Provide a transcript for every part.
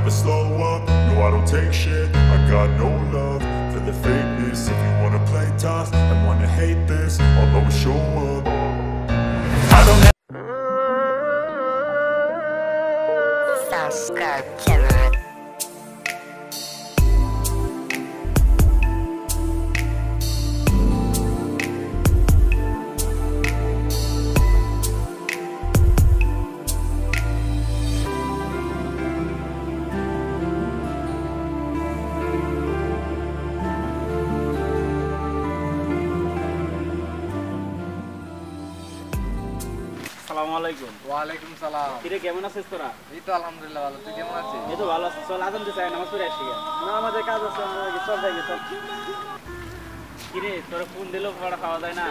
never slow up. No, I don't take shit. I got no love for the fakeness. If you wanna play tough and wanna hate this, I'll always show up. I don't have Soundscar Killer. আসসালামুয়ালাইকুম। ওয়ালাইকুম সালাম। কিরে কেমন আছিস তোরা? এই তো আলহামদুলিল্লাহ ভালো। তুই কেমন আছিস? এই তো ভালো আছি। চল আজান দিতে চাই নামাজ পড়ে আসি। না আমাদের কাজ আছে, আমাদের চল যাই চল। কিরে তোরা ফোন দিলেও খাওয়া যায় না?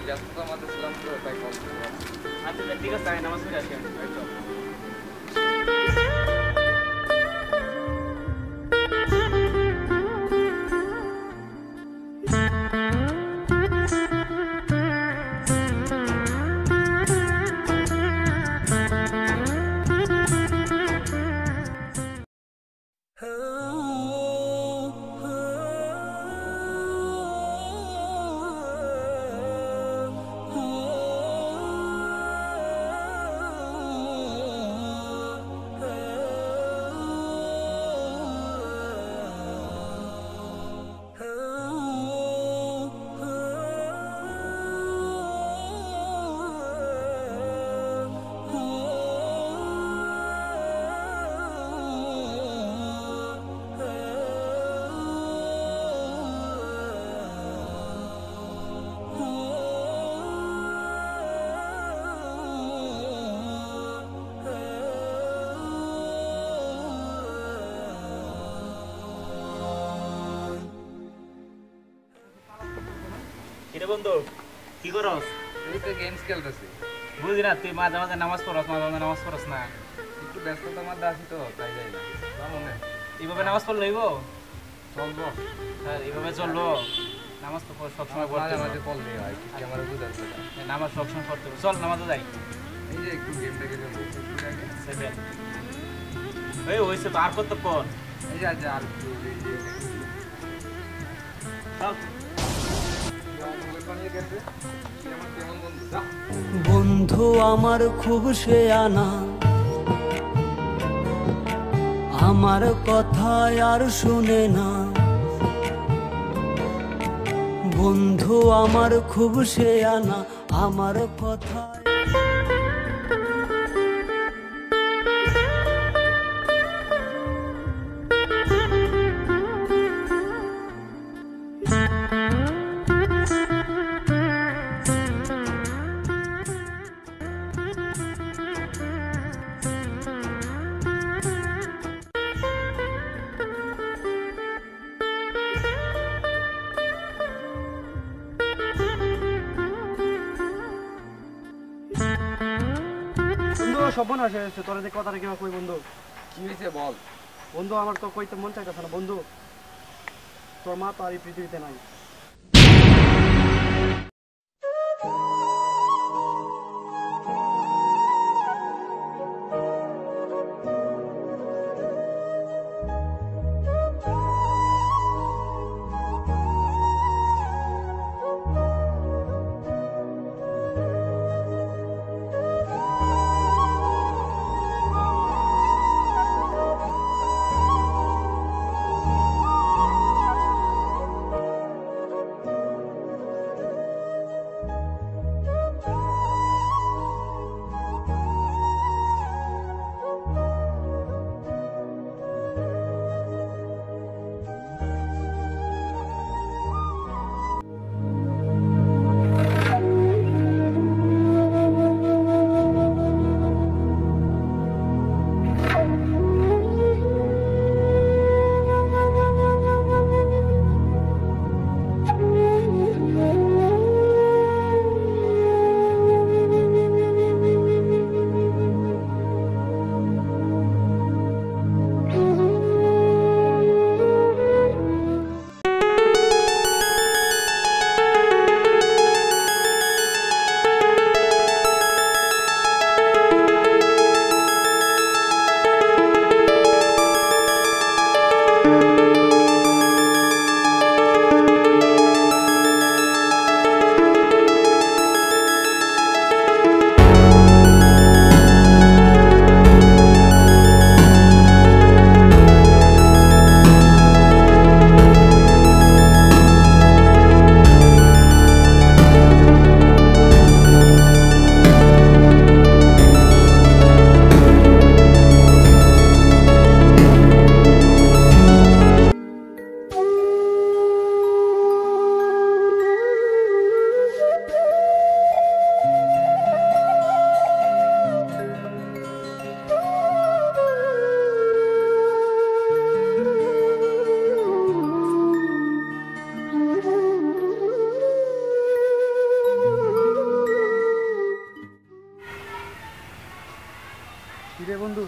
ব্যস্ততার মধ্যে ছিলাম তো তাই কল করতে পারছি। আচ্ছা ঠিক আছে, আমি নামাজ পড়ে আসি। চল। কিরে বন্ধু কি করস? এই তো গেমস খেলতেছি। বুঝি না তুই মাঝে মাঝে নামাজ পড়স না। একটু ব্যস্ততার মধ্যে আছি তো তাই যাই না। মনে এইভাবে নামাজ পড়লে হইব? চলবো। হ্যাঁ এইভাবে চলবো। নামাজ তো সবসময় পড়তে মাঝে হবে। মাঝে কল দিয়ে হয় কি আমার বুঝাচ্ছে না। নামাজ সবসময় পড়তে হবে। চল নামাজে যাই। এই যে একটু গেমটা খেলবো একটু আগে। সেভেন এই হইছে তো আর কতক্ষণ? এই যে আজ আর একটু এই যে চল। বন্ধু আমার খুব শেয়ানা, আমার কথা আর শুনে না। বন্ধু আমার খুব শেয়ানা, আমার কথা সর্বনাশ হয়েছে। তোরা যে কথাটা কিভাবে কই বন্ধু? কি হয়েছে বল বন্ধু আমার তো কইতে মন চাইতেছে না বন্ধু। তোর মা তো আর এই পৃথিবীতে নাই।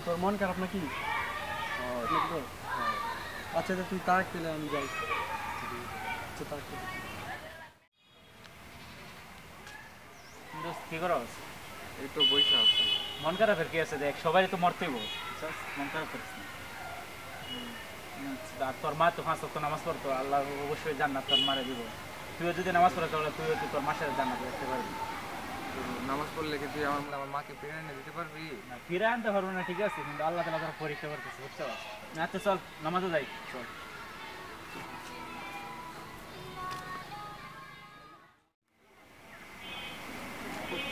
তোর মন খারাপ নাকি? আচ্ছা তুই তাক পেলে আমি যাই। আচ্ছা তাক দোস্ত কি করস? এই তো বইসা আছে। মন খারাপের কি আছে, দেখ সবাই তো মরতেই মন খারাপ করিস না। আর তোর মা তো 5 ওয়াক্ত নামাজ পড়তো, আল্লাহ অবশ্যই জান্নাত তোর মারে দিব। তুইও যদি নামাজ পড়ে তাহলে তুইও তো তোর মাসের জান্নাত দেখতে পারবি। নামাজ পড়লে কি তুই আমার মাকে ফিরে এনে দিতে পারবি? না ফিরে আনতে পারবো না ঠিক আছে, কিন্তু আল্লাহ তাআলা তোর পরীক্ষা করতেছে, বুঝতে পারছিস? আচ্ছা চল নামাজে যাই, চল।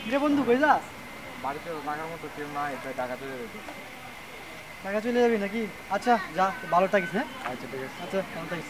কিরে বন্ধু কই যাস? বাড়িতে থাকার মতো কেউ নাই, তাই টাকা তুলে দিতে। ঢাকা চলে যাবি নাকি? আচ্ছা যা, ভালো থাকিস। হ্যাঁ আচ্ছা ঠিক আছে। আচ্ছা ভালো থাকিস।